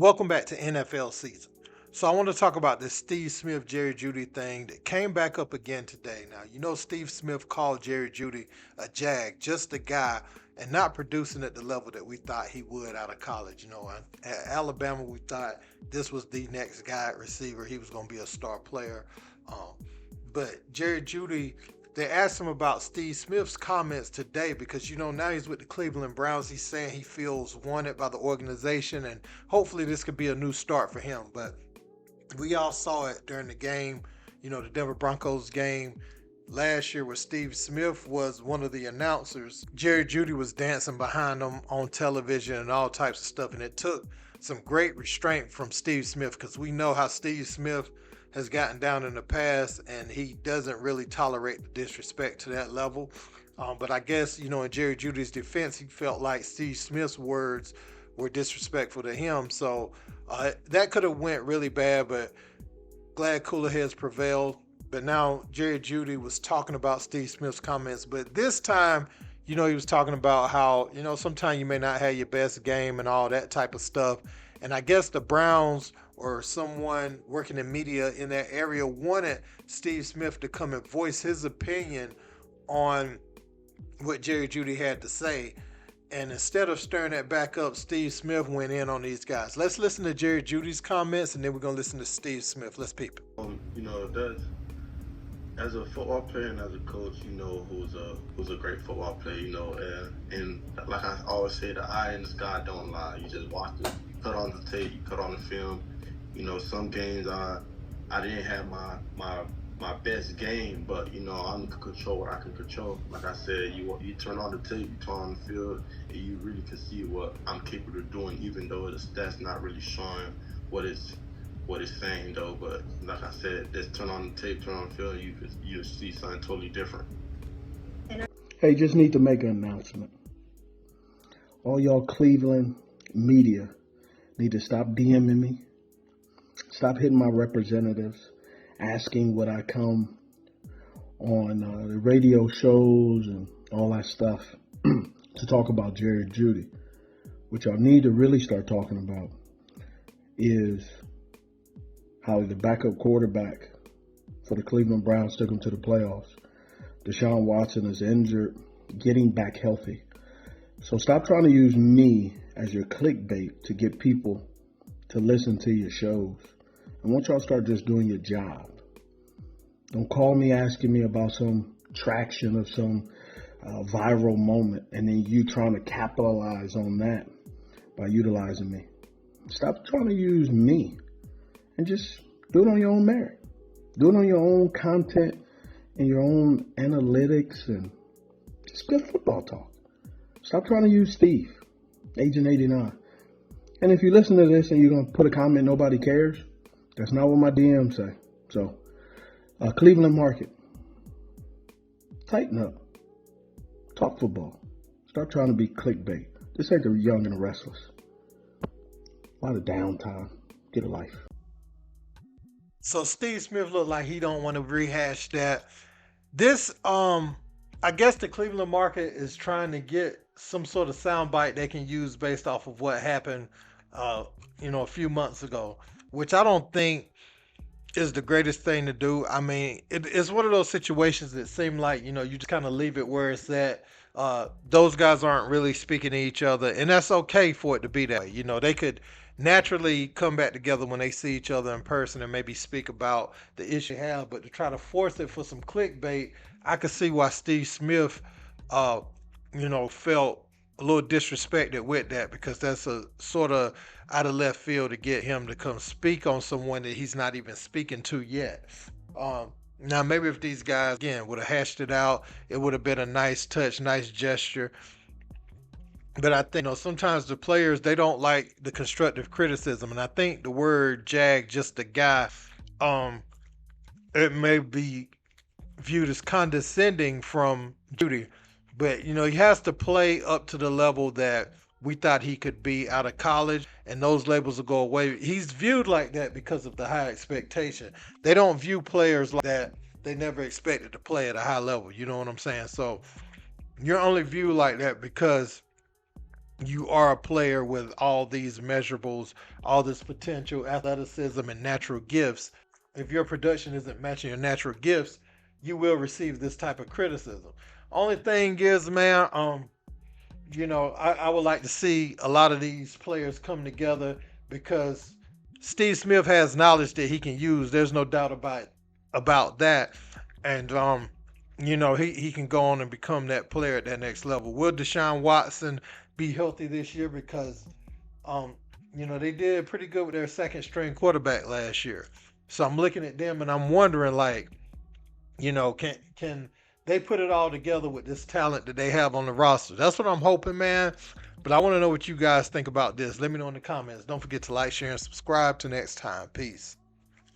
Welcome back to NFL season. So I want to talk about this Steve Smith, Jerry Jeudy thing that came back up again today. Now, Steve Smith called Jerry Jeudy a jag, just a guy, and not producing at the level that we thought he would out of college. At Alabama, we thought this was the next guy at receiver. He was going to be a star player. Um, but Jerry Jeudy, they asked him about Steve Smith's comments today because now he's with the Cleveland Browns. He's saying he feels wanted by the organization, and hopefully this could be a new start for him. But we all saw it during the game, the Denver Broncos game last year where Steve Smith was one of the announcers. Jerry Jeudy was dancing behind him on television and all types of stuff, and it took some great restraint from Steve Smith because we know how Steve Smith has gotten down in the past, and he doesn't really tolerate the disrespect to that level. But I guess, in Jerry Jeudy's defense, he felt like Steve Smith's words were disrespectful to him. So that could have went really bad, but glad cooler heads prevailed. But now Jerry Jeudy was talking about Steve Smith's comments, but this time, he was talking about how, sometimes you may not have your best game and all that type of stuff. And I guess the Browns or someone working in media in that area wanted Steve Smith to come and voice his opinion on what Jerry Jeudy had to say. And instead of stirring that back up, Steve Smith went in on these guys. Let's listen to Jerry Jeudy's comments, and then we're going to listen to Steve Smith. Let's peep it. That's, as a football player and as a coach, who's a great football player, and like I always say, the eye in the sky don't lie. You just watch it, cut on the tape, you cut on the film. Some games I didn't have my best game, but I can control what I can control. Like I said, you turn on the tape, you turn on the field, and you really can see what I'm capable of doing, even though the stats not really showing what it's saying though. But like I said, just turn on the tape, turn on the field, you see something totally different. Hey, just need to make an announcement. All y'all Cleveland media need to stop DMing me. Stop hitting my representatives, asking would I come on the radio shows and all that stuff to talk about Jerry Jeudy. What y'all need to really start talking about is how the backup quarterback for the Cleveland Browns took him to the playoffs. Deshaun Watson is injured, getting back healthy. So stop trying to use me as your clickbait to get people to listen to your shows. I want y'all to start just doing your job. Don't call me asking me about some traction of some viral moment and then you trying to capitalize on that by utilizing me. Stop trying to use me and just do it on your own merit. Do it on your own content and your own analytics and just good football talk. Stop trying to use Steve, Agent 89. And if you listen to this and you're going to put a comment nobody cares, that's not what my DMs say. So, Cleveland market, tighten up. Talk football. Stop trying to be clickbait. This ain't the young and the restless. A lot of downtime. Get a life. So Steve Smith looked like he don't want to rehash that. This, I guess the Cleveland market is trying to get some sort of soundbite they can use based off of what happened, a few months ago, which I don't think is the greatest thing to do. I mean, it's one of those situations that seem like, you just kind of leave it where it's at. Those guys aren't really speaking to each other, and that's okay for it to be that way. They could naturally come back together when they see each other in person and maybe speak about the issue they have, but to try to force it for some clickbait, I could see why Steve Smith, felt a little disrespected with that, because that's a sort of out of left field to get him to come speak on someone that he's not even speaking to yet. Now, maybe if these guys, again, would have hashed it out, it would have been a nice touch, nice gesture. But I think, sometimes the players, they don't like the constructive criticism. And I think the word jag, just a guy, it may be viewed as condescending from Jeudy. But, he has to play up to the level that we thought he could be out of college, and those labels will go away. He's viewed like that because of the high expectation. They don't view players like that. They never expected to play at a high level. You know what I'm saying? So you're only viewed like that because you are a player with all these measurables, all this potential, athleticism, and natural gifts. If your production isn't matching your natural gifts, you will receive this type of criticism. Only thing is, man, I would like to see a lot of these players come together because Steve Smith has knowledge that he can use. There's no doubt about that. And he can go on and become that player at that next level. Will Deshaun Watson be healthy this year? Because um, they did pretty good with their second string quarterback last year. So I'm looking at them and I'm wondering, like, can they put it all together with this talent that they have on the roster? That's what I'm hoping, man. But I want to know what you guys think about this. Let me know in the comments. Don't forget to like, share, and subscribe. Till next time. Peace.